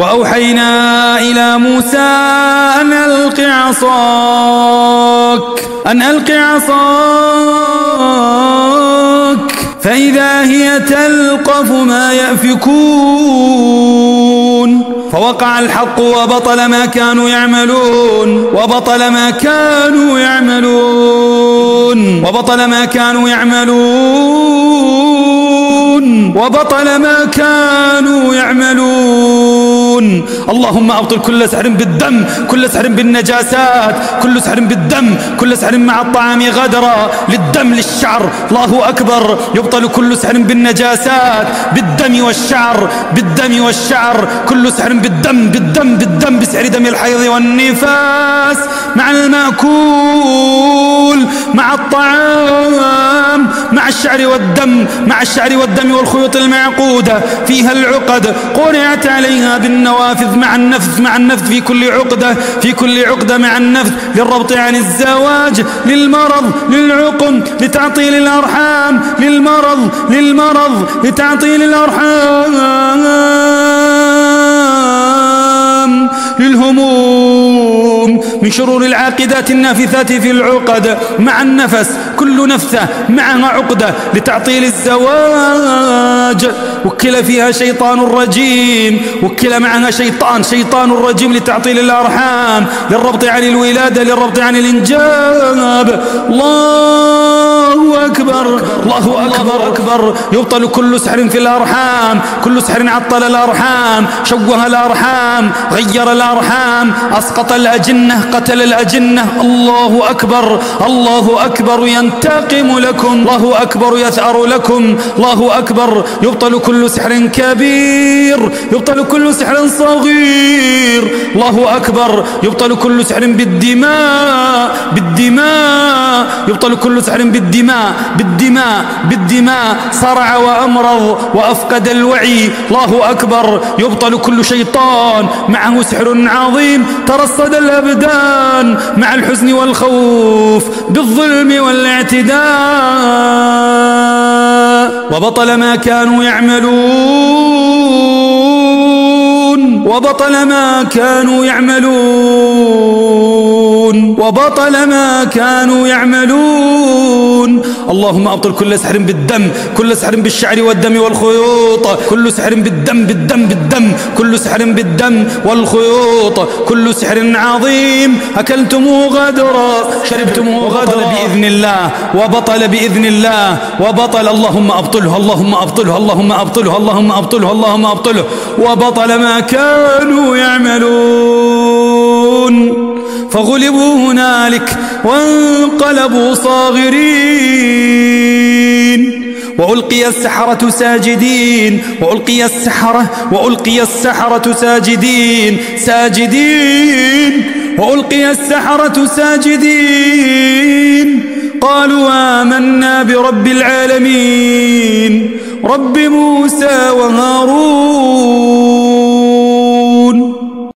وأوحينا إلى موسى أن ألق عصاك فإذا هي تلقف ما يأفكون فوقع الحق وبطل ما كانوا يعملون اللهم أبطل كل سحر بالدم، كل سحر بالنجاسات، كل سحر بالدم، كل سحر مع الطعام غدرا للدم للشعر. الله أكبر. يبطل كل سحر بالنجاسات بالدم والشعر، كل سحر بالدم بسحر دم الحيض والنفاس مع المأكول مع الطعام مع الشعر والدم والخيوط المعقودة فيها العقد قرعت عليها بالنوافذ مع النفث في كل عقدة مع النفث للربط عن الزواج، للمرض، للعقم، لتعطيل الأرحام، للمرض لتعطيل الأرحام، للهموم، من شرور العاقدات النافثات في العقد مع النفس، كل نفثة معها عقدة لتعطيل الزواج. وكل فيها شيطان رجيم، وكل معها شيطان رجيم لتعطيل الأرحام، للربط عن الولادة، للربط عن الإنجاب. الله أكبر. يبطل كل سحر في الأرحام، كل سحر عطل الأرحام، شوه الأرحام، غير الأرحام، أسقط الأجنة، قتل الأجنة. الله أكبر ينتقم لكم، الله أكبر يثأر لكم، الله أكبر. يبطل كل سحر كبير، يبطل كل سحر صغير. الله أكبر. يبطل كل سحر بالدماء، يبطل كل سحر بالدماء، صرع وأمرض وأفقد الوعي. الله أكبر. يبطل كل شيطان معه سحر عظيم ترصد الأبدان مع الحزن والخوف بالظلم والاعتداء. وبطل ما كانوا يعملون. اللهم أبطل كل سحر بالدم، كل سحر بالشعر والدم والخيوط، كل سحر بالدم، كل سحر بالدم والخيوط، كل سحر عظيم أكلتموه غدرا، شربتموه غدرا بإذن الله، وبطل بإذن الله، وبطل. اللهم أبطله، اللهم أبطله، اللهم أبطله، اللهم أبطله، اللهم أبطله. وبطل ما كانوا يعملون فغلبوا هنالك وانقلبوا صاغرين. وألقي السحرة ساجدين، وألقي السحرة ساجدين، وألقي السحرة ساجدين. قالوا آمنا برب العالمين، رب موسى وهارون.